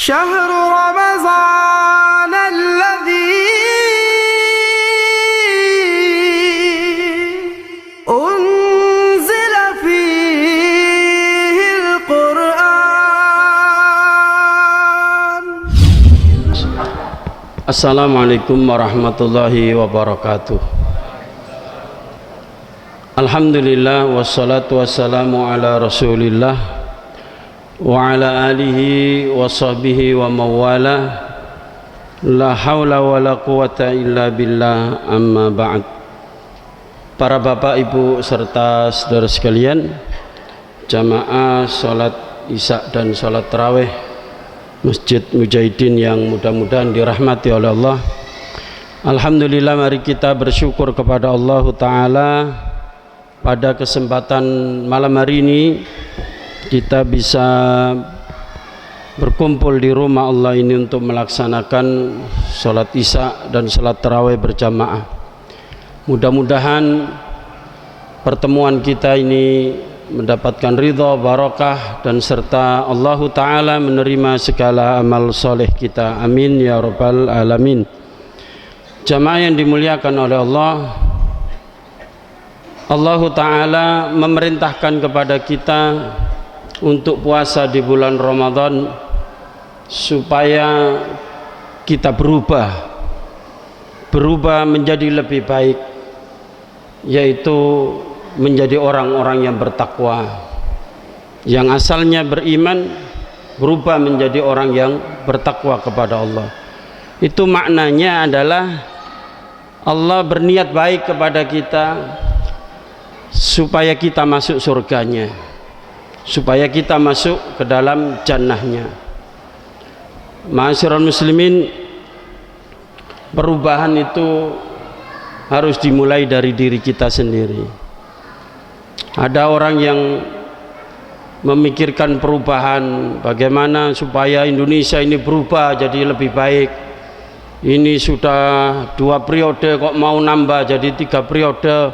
شهر رمضان الذي أنزل فيه القرآن. Assalamualaikum warahmatullahi wabarakatuh. Alhamdulillah wassalatu wassalamu ala rasulillah wa ala alihi wa sahbihi wa mawala. La hawla wa la quwata illa billah, amma ba'd. Para bapak ibu serta saudara sekalian, jamaah salat isya dan salat tarawih Masjid Mujahidin yang mudah-mudahan dirahmati oleh Allah. Alhamdulillah, mari kita bersyukur kepada Allah Ta'ala. Pada kesempatan malam hari ini kita bisa berkumpul di rumah Allah ini untuk melaksanakan sholat isya dan sholat tarawih berjamaah. Mudah-mudahan pertemuan kita ini mendapatkan ridha, barakah, dan serta Allah Ta'ala menerima segala amal soleh kita. Amin ya rabbal alamin. Jamaah yang dimuliakan oleh Allah, Allah Ta'ala memerintahkan kepada kita untuk puasa di bulan Ramadan supaya kita berubah menjadi lebih baik, yaitu menjadi orang-orang yang bertakwa, yang asalnya beriman berubah menjadi orang yang bertakwa kepada Allah. Itu maknanya adalah Allah berniat baik kepada kita supaya kita masuk surganya, supaya kita masuk ke dalam jannahnya. Ma'asyiral muslimin, perubahan itu harus dimulai dari diri kita sendiri. Ada orang yang memikirkan perubahan, bagaimana supaya Indonesia ini berubah jadi lebih baik. Ini sudah 2 periode kok mau nambah jadi 3 periode.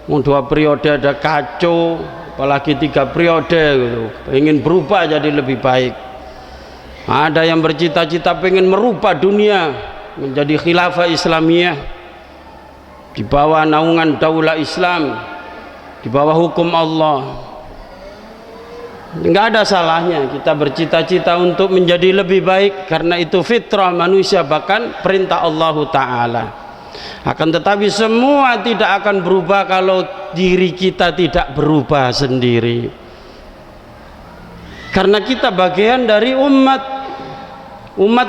2 periode ada kacau, apalagi 3 periode gitu. Ingin berubah jadi lebih baik. Ada yang bercita-cita pengen merubah dunia menjadi khilafah Islamiyah di bawah naungan daulah Islam, di bawah hukum Allah. Enggak ada salahnya kita bercita-cita untuk menjadi lebih baik, karena itu fitrah manusia, bahkan perintah Allah Ta'ala. Akan tetapi semua tidak akan berubah kalau diri kita tidak berubah sendiri, karena kita bagian dari umat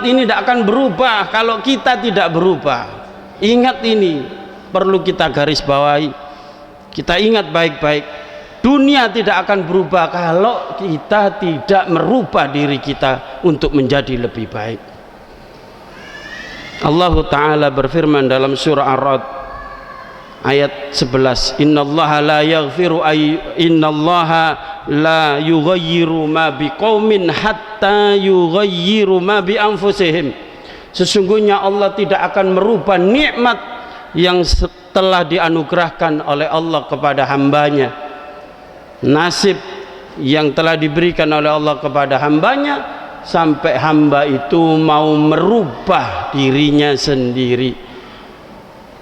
ini tidak akan berubah kalau kita tidak berubah. Ingat, ini perlu kita garis bawahi, kita ingat baik-baik. Dunia tidak akan berubah kalau kita tidak merubah diri kita untuk menjadi lebih baik. Allah Ta'ala berfirman dalam surah Ar-Ra'd ayat 11, innallaha la yughayyiru ma biqaumin hatta yughayyiru ma bi anfusihim. Sesungguhnya Allah tidak akan merubah nikmat yang telah dianugerahkan oleh Allah kepada hambanya, nasib yang telah diberikan oleh Allah kepada hambanya, sampai hamba itu mau merubah dirinya sendiri.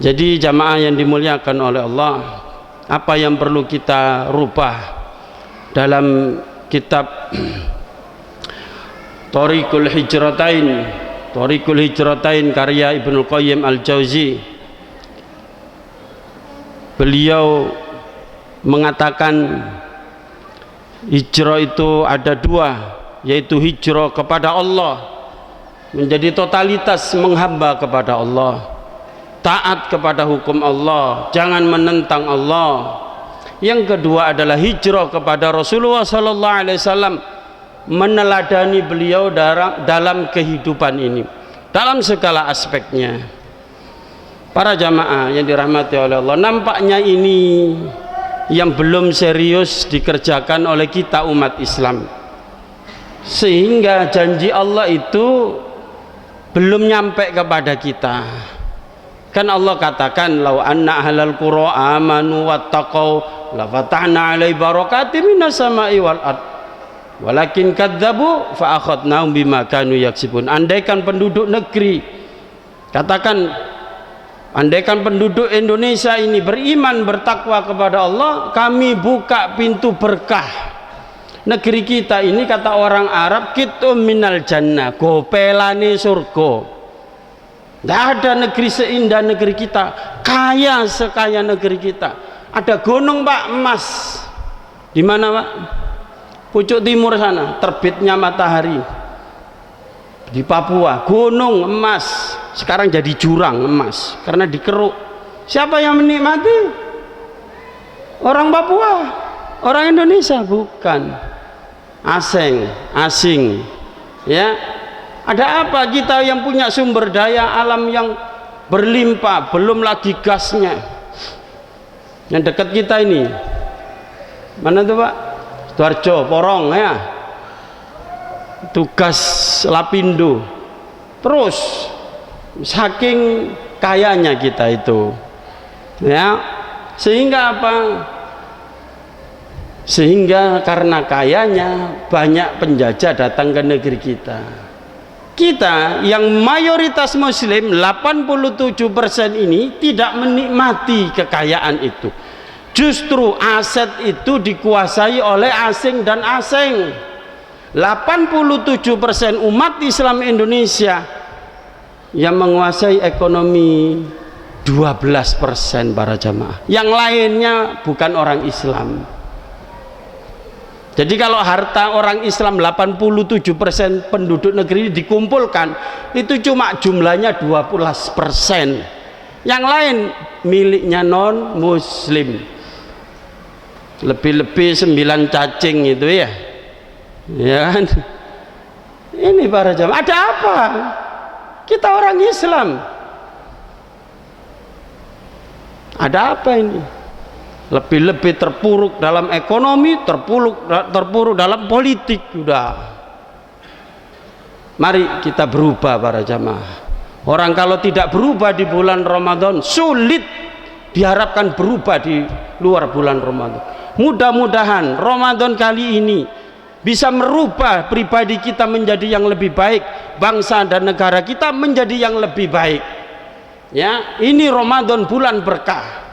Jadi jamaah yang dimuliakan oleh Allah, apa yang perlu kita rubah dalam kitab Thariqul Hijratain karya Ibnu Qayyim Al-Jauzi, beliau mengatakan hijrah itu ada 2, yaitu hijrah kepada Allah, menjadi totalitas menghamba kepada Allah, taat kepada hukum Allah, jangan menentang Allah. Yang kedua adalah hijrah kepada Rasulullah sallallahu alaihi wasallam, meneladani beliau dalam kehidupan ini, dalam segala aspeknya. Para jamaah yang dirahmati oleh Allah, nampaknya ini yang belum serius dikerjakan oleh kita umat Islam, sehingga janji Allah itu belum nyampe kepada kita. Kan Allah katakan, lau anna ahlal qura amanu wattaqau la fatahna alai barakatim minas sama'i wal ard. walakin kadzabu fa akhadnahum bima kanu yaksibun. Andaikan penduduk negeri, katakan andaikan penduduk Indonesia ini beriman bertakwa kepada Allah, kami buka pintu berkah negeri kita ini, kata orang Arab, kitum minal jannah, gopelane surga. Tidak ada negeri seindah negeri kita, kaya sekaya negeri kita. Ada gunung Pak, emas. Di mana Pak? Pucuk timur sana, terbitnya matahari. Di Papua, gunung emas. Sekarang jadi jurang emas karena dikeruk. Siapa yang menikmati? Orang Papua, orang Indonesia bukan. Asing. Ya. Ada apa kita yang punya sumber daya alam yang berlimpah, belum lagi gasnya. Yang dekat kita ini, mana tuh Pak? Sidoarjo, Porong ya. Tugas Lapindo. Terus saking kayanya kita itu, ya, sehingga apa? Sehingga karena kayanya banyak penjajah datang ke negeri kita. Kita yang mayoritas muslim 87% ini tidak menikmati kekayaan itu. Justru aset itu dikuasai oleh asing dan asing. 87% umat Islam Indonesia yang menguasai ekonomi 12% para jamaah. Yang lainnya bukan orang Islam. Jadi kalau harta orang Islam 87% penduduk negeri ini dikumpulkan, itu cuma jumlahnya 12%. Yang lain miliknya non muslim. Lebih-lebih 9 cacing itu ya. Ya kan? Ini para jamaah, ada apa? Kita orang Islam. Ada apa ini? Lebih-lebih terpuruk dalam ekonomi, terpuruk dalam politik. Sudah, mari kita berubah para jamaah. Orang kalau tidak berubah di bulan Ramadan, sulit diharapkan berubah di luar bulan Ramadan. Mudah-mudahan Ramadan kali ini bisa merubah pribadi kita menjadi yang lebih baik, bangsa dan negara kita menjadi yang lebih baik. Ya, ini Ramadan bulan berkah.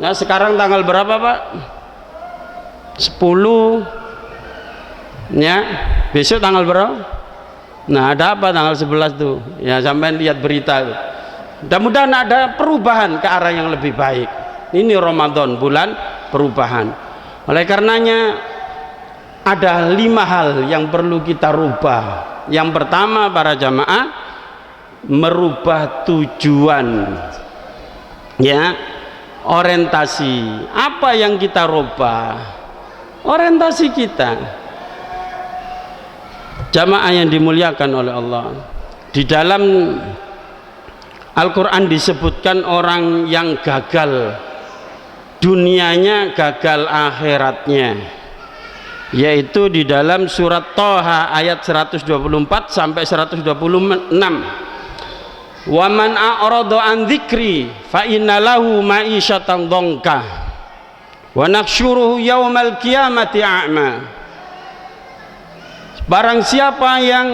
Nah, sekarang tanggal berapa Pak? 10 ya, besok tanggal berapa? Nah, ada apa tanggal 11 tuh? Ya, sampai lihat berita tuh. Mudah-mudahan ada perubahan ke arah yang lebih baik. Ini Ramadan bulan perubahan. Oleh karenanya ada 5 hal yang perlu kita rubah. Yang pertama para jamaah, merubah tujuan, ya, orientasi. Apa yang kita rubah? Orientasi kita. Jamaah yang dimuliakan oleh Allah, di dalam Al-Quran disebutkan orang yang gagal dunianya, gagal akhiratnya, yaitu di dalam surat Thaha ayat 124 sampai 126. Wa man a'rada an dzikri fa inna lahu ma'isyatan dhanka wa nahsyuruhu yaumal qiyamati a'ma. Barang siapa yang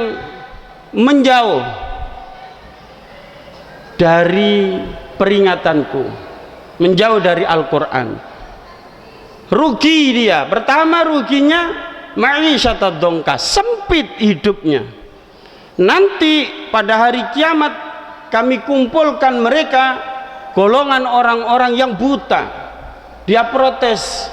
menjauh dari peringatanku, menjauh dari Al-Quran, rugi dia. Pertama ruginya ma'isyatan dhanka, sempit hidupnya. Nanti pada hari kiamat kami kumpulkan mereka, golongan orang-orang yang buta. Dia protes,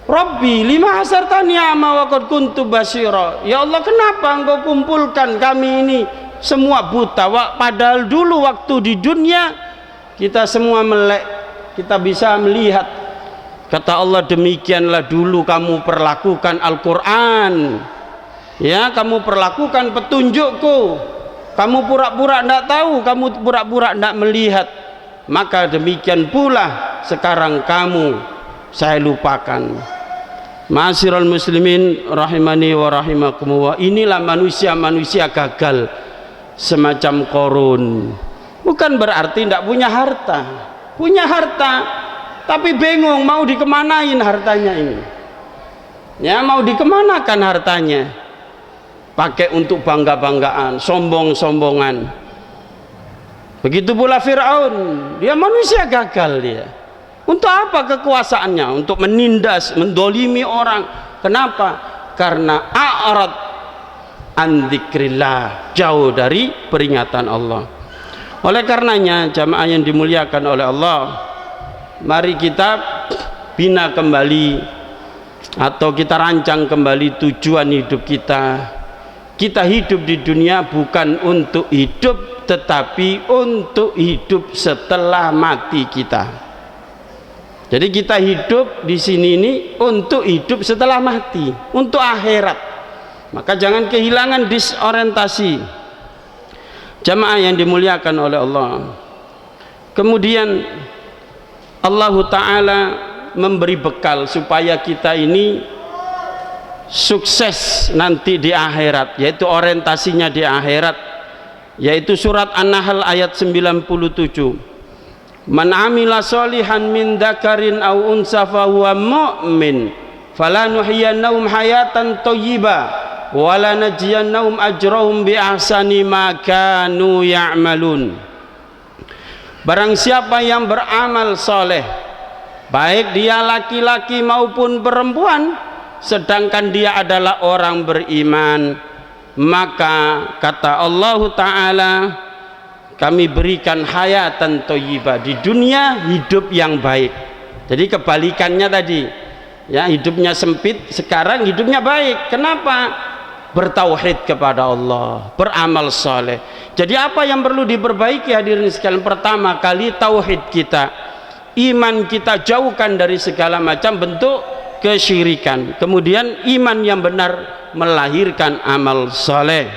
Rabbi lima hasartani a'ma wa qad kuntu basyira. Ya Allah, kenapa engkau kumpulkan kami ini semua buta, padahal dulu waktu di dunia kita semua melek, kita bisa melihat. Kata Allah, demikianlah dulu kamu perlakukan Al-Quran, ya, kamu perlakukan petunjukku. Kamu pura-pura tidak tahu, kamu pura-pura tidak melihat. Maka demikian pula sekarang kamu saya lupakan. Ma'asyiral muslimin rahimani wa rahimakumullah. Inilah manusia-manusia gagal semacam Qarun. Bukan berarti tidak punya harta. Punya harta, tapi bingung mau dikemanain hartanya ini. Ya, mau dikemanakan hartanya? Pakai untuk bangga-banggaan, sombong-sombongan. Begitu pula Fir'aun, dia manusia gagal dia. Untuk apa kekuasaannya? Untuk menindas, mendolimi orang. Kenapa? Karena a'rad an dzikrillah, jauh dari peringatan Allah. Oleh karenanya jamaah yang dimuliakan oleh Allah, mari kita bina kembali atau kita rancang kembali tujuan hidup kita. Kita hidup di dunia bukan untuk hidup, tetapi untuk hidup setelah mati kita. Jadi kita hidup di sini ini untuk hidup setelah mati, untuk akhirat. Maka jangan kehilangan disorientasi. Jamaah yang dimuliakan oleh Allah. Kemudian Allah Ta'ala memberi bekal supaya kita ini sukses nanti di akhirat, yaitu orientasinya di akhirat, yaitu surat An-Nahl ayat 97. Man amila solihan min dzakarin aw unsa fahuwa mu'min falanuhyiyannahu hayatan thayyiba wa lanajziyannahum ajrahum bi ahsani ma kanu ya'malun. Barang siapa yang beramal soleh, baik dia laki-laki maupun perempuan, sedangkan dia adalah orang beriman, maka kata Allah Ta'ala, kami berikan hayatan thayyibah, di dunia hidup yang baik. Jadi kebalikannya tadi, ya, hidupnya sempit, sekarang hidupnya baik. Kenapa? Bertauhid kepada Allah, beramal soleh. Jadi apa yang perlu diperbaiki hadirin sekalian? Pertama kali tauhid kita, iman kita jauhkan dari segala macam bentuk kesyirikan. Kemudian iman yang benar melahirkan amal soleh.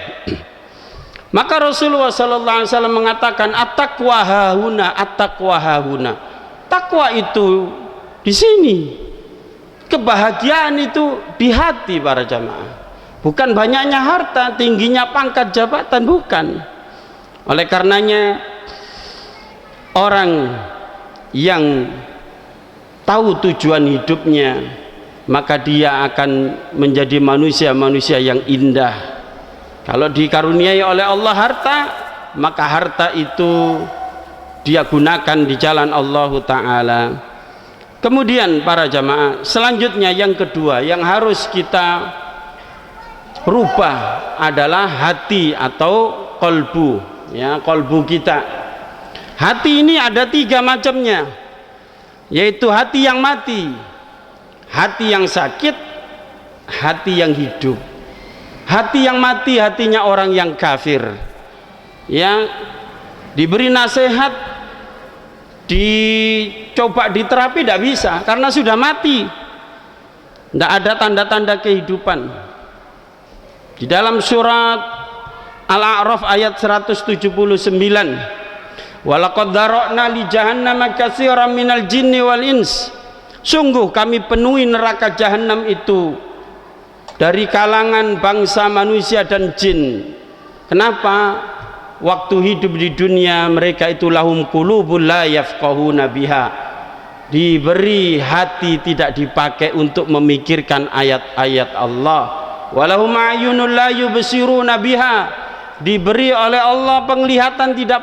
Maka Rasulullah SAW mengatakan at-taqwa hahuna, at-taqwa hahuna. Takwa itu di sini, kebahagiaan itu di hati para jamaah. Bukan banyaknya harta, tingginya pangkat jabatan, bukan. Oleh karenanya orang yang tahu tujuan hidupnya, maka dia akan menjadi manusia-manusia yang indah. Kalau dikaruniai oleh Allah harta, maka harta itu dia gunakan di jalan Allah Ta'ala. Kemudian para jamaah, selanjutnya yang kedua yang harus kita rubah adalah hati atau kolbu, ya, kolbu kita. Hati ini ada 3 macamnya, yaitu hati yang mati, hati yang sakit, hati yang hidup. Hati yang mati hatinya orang yang kafir, yang diberi nasihat, dicoba diterapi, tidak bisa karena sudah mati, tidak ada tanda-tanda kehidupan. Di dalam surat Al-A'raf ayat 179, walaqad dzara'na li jahannama katsiran minal jinni wal ins, sungguh kami penuhi neraka jahanam itu dari kalangan bangsa manusia dan jin. Kenapa? Waktu hidup di dunia mereka itu lahum qulubul la yafqahuna biha, diberi hati tidak dipakai untuk memikirkan ayat-ayat Allah. Walahum a'yunul la yubsiruna biha, diberi oleh Allah penglihatan tidak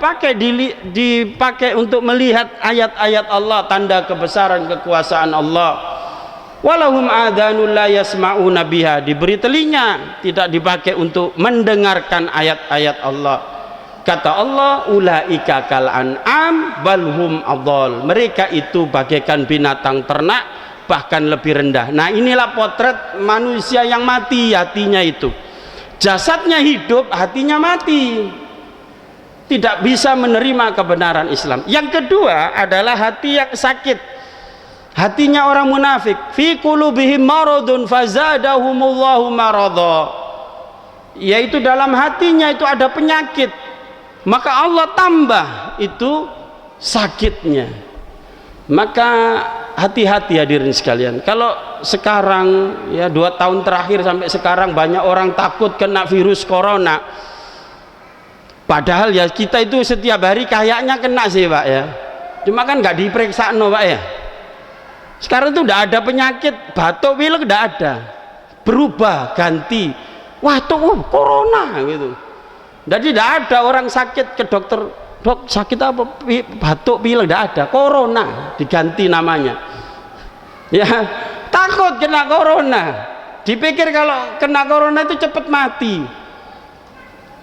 dipakai untuk melihat ayat-ayat Allah, tanda kebesaran kekuasaan Allah. Walahum adhanul la yasma'una biha, diberi telinga tidak dipakai untuk mendengarkan ayat-ayat Allah. Kata Allah, ulaika kal an'am balhum adhal, mereka itu bagaikan binatang ternak, bahkan lebih rendah. Nah, inilah potret manusia yang mati hatinya itu. Jasadnya hidup, hatinya mati, tidak bisa menerima kebenaran Islam. Yang kedua adalah hati yang sakit, hatinya orang munafik. Fi qulubihim maradun fazadahumullahu maradha, yaitu dalam hatinya itu ada penyakit, maka Allah tambah itu sakitnya. Maka hati-hati hadirin sekalian. Kalau sekarang ya 2 tahun terakhir sampai sekarang banyak orang takut kena virus corona, padahal ya kita itu setiap hari kayaknya kena sih Pak ya, cuma kan nggak diperiksa no Pak ya. Sekarang itu udah ada penyakit batuk pilek, udah ada, berubah, ganti. Wah tuh corona gitu. Jadi tidak ada orang sakit ke dokter, dok sakit apa, batuk pilek, tidak ada. Corona diganti namanya. Ya takut kena corona. Dipikir kalau kena corona itu cepat mati.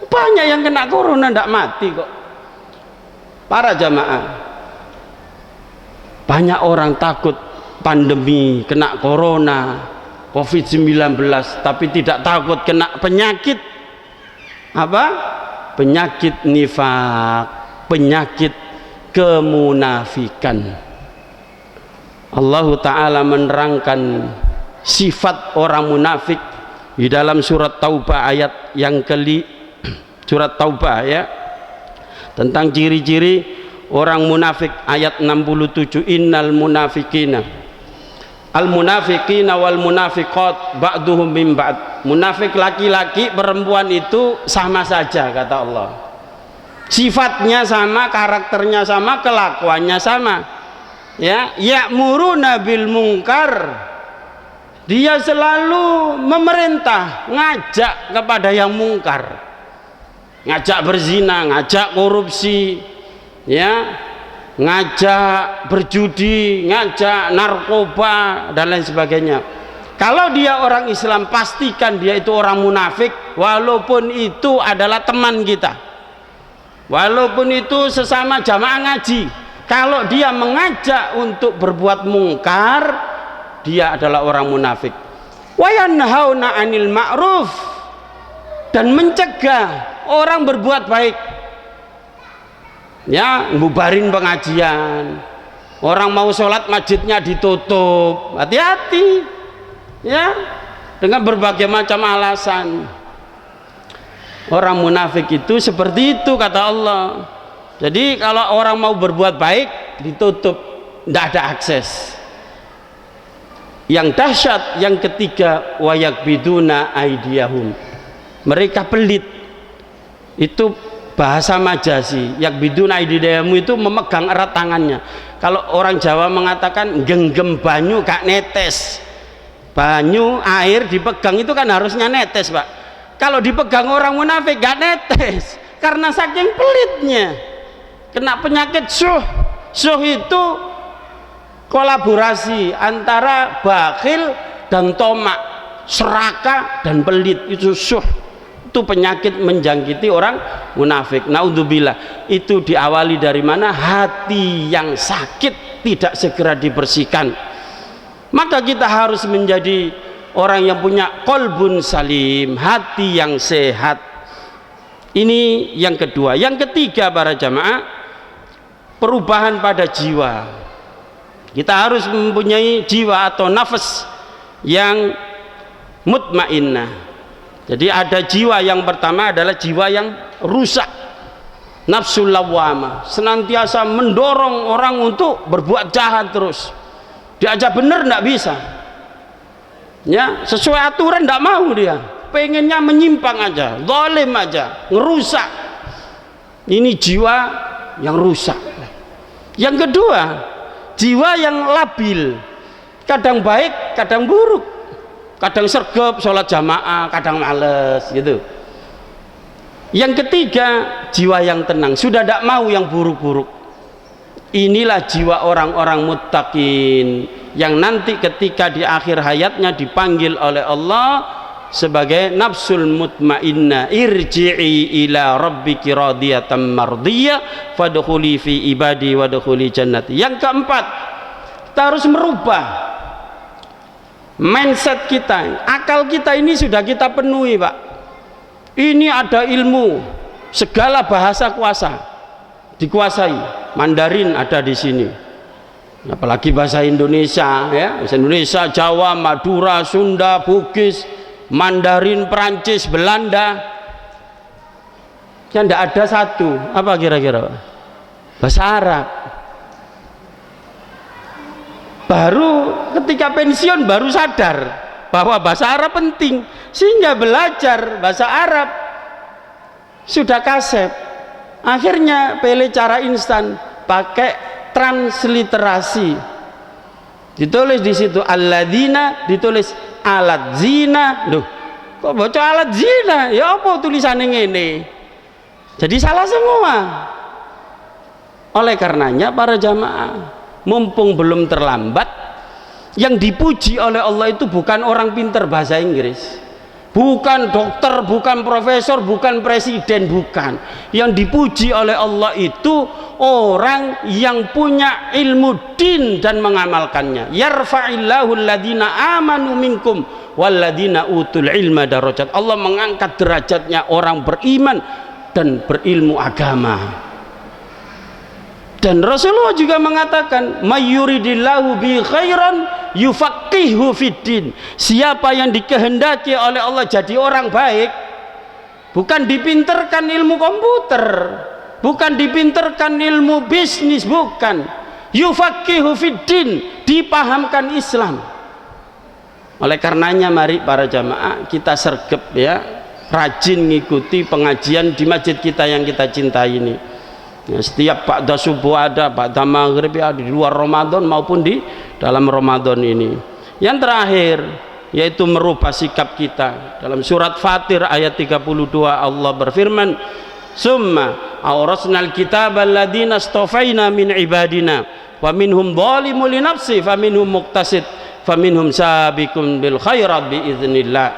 Banyak yang kena corona tidak mati kok. Para jamaah, banyak orang takut pandemi, kena corona, COVID-19, tapi tidak takut kena penyakit apa? Penyakit nifak, penyakit kemunafikan. Allah Ta'ala menerangkan sifat orang munafik di dalam surat Taubah ayat yang surat Taubah ya, tentang ciri-ciri orang munafik ayat 67. Innal munafikina al munafiqina wal munafiqat ba'duhum min ba'd. Munafik laki-laki perempuan itu sama saja kata Allah, sifatnya sama, karakternya sama, kelakuannya sama ya. Ya'muruna bil munkar, dia selalu memerintah, ngajak kepada yang mungkar, ngajak berzina, ngajak korupsi ya, ngajak berjudi, ngajak narkoba dan lain sebagainya. Kalau dia orang Islam, pastikan dia itu orang munafik, walaupun itu adalah teman kita, walaupun itu sesama jamaah ngaji. Kalau dia mengajak untuk berbuat mungkar, dia adalah orang munafik. Wa yanhauna 'anil ma'ruf, dan mencegah orang berbuat baik ya, bubarin pengajian, orang mau sholat masjidnya ditutup, hati-hati ya, dengan berbagai macam alasan. Orang munafik itu seperti itu kata Allah. Jadi kalau orang mau berbuat baik ditutup, tidak ada akses. Yang dahsyat yang ketiga, wayakbiduna aidiyahum, mereka pelit. Itu bahasa majazi. Yakbiduna aidiyahum itu memegang erat tangannya. Kalau orang Jawa mengatakan genggam banyu gak netes. Banyu air dipegang itu kan harusnya netes, Pak. Kalau dipegang orang munafik gak netes, karena saking pelitnya. Kena penyakit syuh. Syuh itu kolaborasi antara bakhil dan tomak, serakah dan pelit, itu syuh. Itu penyakit menjangkiti orang munafik. Naudzubillah. Itu diawali dari mana? Hati yang sakit tidak segera dibersihkan. Maka kita harus menjadi orang yang punya qalbun salim, hati yang sehat. Ini yang kedua. Yang ketiga para jamaah, perubahan pada jiwa. Kita harus mempunyai jiwa atau nafas yang mutmainnah. Jadi ada jiwa yang pertama adalah jiwa yang rusak, nafsul lawwamah, senantiasa mendorong orang untuk berbuat jahat terus. Diajak benar tidak bisa ya, sesuai aturan tidak mau, dia pengennya menyimpang aja, zalim aja, ngerusak. Ini jiwa yang rusak. Yang kedua, jiwa yang labil, kadang baik kadang buruk, kadang sergap sholat jamaah, kadang males gitu. Yang ketiga, jiwa yang tenang, sudah tidak mau yang buruk-buruk. Inilah jiwa orang-orang muttaqin yang nanti ketika di akhir hayatnya dipanggil oleh Allah sebagai nafsul mutmainnah, irji'i ila rabbiki radiyatan mardiyah fadkhuli fi ibadi wadkhuli jannati. Yang keempat, kita harus merubah mindset kita. Akal kita ini sudah kita penuhi, Pak. Ini ada ilmu, segala bahasa kuasa dikuasai. Mandarin ada di sini, apalagi bahasa Indonesia ya, bahasa Indonesia, Jawa, Madura, Sunda, Bugis, Mandarin, Perancis, Belanda. Yang tidak ada satu apa kira-kira? Bahasa Arab. Baru ketika pensiun baru sadar bahwa bahasa Arab penting, sehingga belajar bahasa Arab sudah kasep. Akhirnya pilih cara instan, pakai transliterasi. Ditulis di situ alladzina, ditulis alat zina. Loh, kok baca alat zina? Ya apa tulisannya ngene? Jadi salah semua. Oleh karenanya para jamaah, mumpung belum terlambat, yang dipuji oleh Allah itu bukan orang pintar bahasa Inggris, bukan dokter, bukan profesor, bukan presiden, bukan. Yang dipuji oleh Allah itu orang yang punya ilmu din dan mengamalkannya. Yarfa'illahu alladhina amanu minkum walladhina utul ilma darajat. Allah mengangkat derajatnya orang beriman dan berilmu agama. Dan Rasulullah juga mengatakan, mayyuridillahu bi khairan yufaqihu fiddin. Siapa yang dikehendaki oleh Allah jadi orang baik, bukan dipinterkan ilmu komputer, bukan dipinterkan ilmu bisnis, bukan. Yufaqihu fiddin, dipahamkan Islam. Oleh karenanya mari para jamaah kita sergap ya, rajin ngikuti pengajian di masjid kita yang kita cintai ini. Ya, setiap ba'da subuh ada, ba'da maghrib ada, di luar Ramadan maupun di dalam Ramadan ini. Yang terakhir yaitu merubah sikap kita. Dalam surat Fatir ayat 32 Allah berfirman, summa awrasnal kitaba alladziina astafaina min ibadina wa minhum zalimun li nafsi fa minhum muqtasid fa minhum sabiqun bil khairat bi idznillah.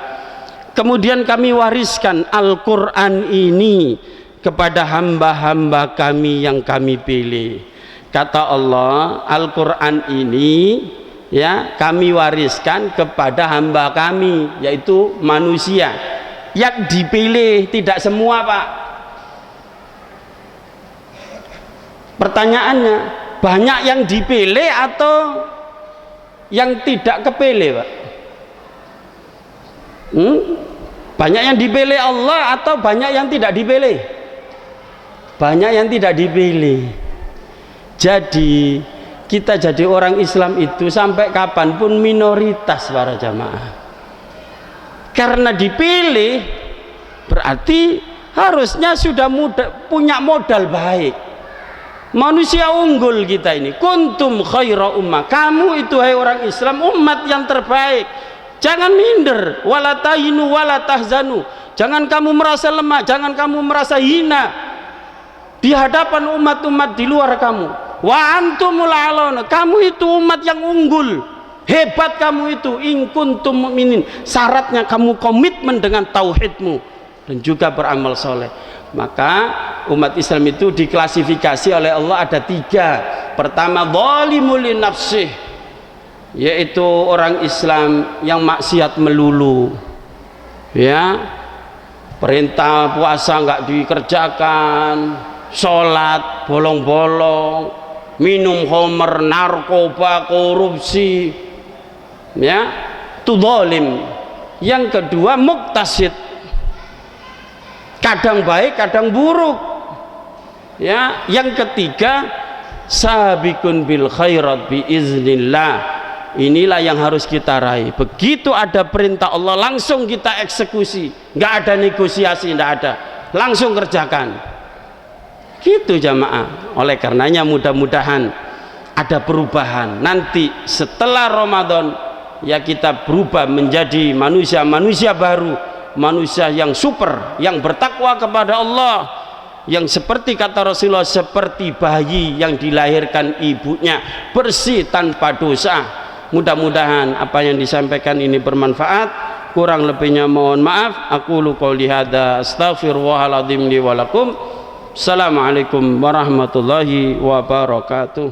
Kemudian kami wariskan Al-Qur'an ini kepada hamba-hamba kami yang kami pilih. Kata Allah, Al-Quran ini ya kami wariskan kepada hamba kami, yaitu manusia yang dipilih. Tidak semua, Pak. Pertanyaannya, banyak yang dipilih atau yang tidak kepilih, Pak? Banyak yang dipilih Allah atau banyak yang tidak dipilih? Banyak yang tidak dipilih. Jadi kita jadi orang Islam itu sampai kapanpun minoritas para jamaah. Karena dipilih berarti harusnya sudah punya modal baik. Manusia unggul kita ini. Kuntum khaira ummah. Kamu itu hai orang Islam umat yang terbaik. Jangan minder, wala tahinu wala tahzanu. Jangan kamu merasa lemah, jangan kamu merasa hina di hadapan umat-umat di luar kamu. Wa antumul a'launa, kamu itu umat yang unggul, hebat kamu itu. In kuntum mu'minin, syaratnya kamu komitmen dengan tauhidmu dan juga beramal soleh. Maka umat Islam itu diklasifikasi oleh Allah ada 3. Pertama, zalimul li nafsih, yaitu orang Islam yang maksiat melulu, ya, perintah puasa nggak dikerjakan, sholat bolong-bolong, minum khamr, narkoba, korupsi, ya, itu zalim. Yang kedua, muqtasid, kadang baik kadang buruk, ya. Yang ketiga, sabiqun bil khairat bi iznillah. Inilah yang harus kita raih. Begitu ada perintah Allah langsung kita eksekusi, nggak ada negosiasi, nggak ada, langsung kerjakan. Gitu jamaah. Oleh karenanya mudah-mudahan ada perubahan. Nanti setelah Ramadan ya kita berubah menjadi manusia-manusia baru, manusia yang super, yang bertakwa kepada Allah, yang seperti kata Rasulullah, seperti bayi yang dilahirkan ibunya, bersih tanpa dosa. Mudah-mudahan apa yang disampaikan ini bermanfaat. Kurang lebihnya mohon maaf. Aqulu qouli hadza astaghfirullahaladzim li wa lakum. Assalamualaikum warahmatullahi wabarakatuh.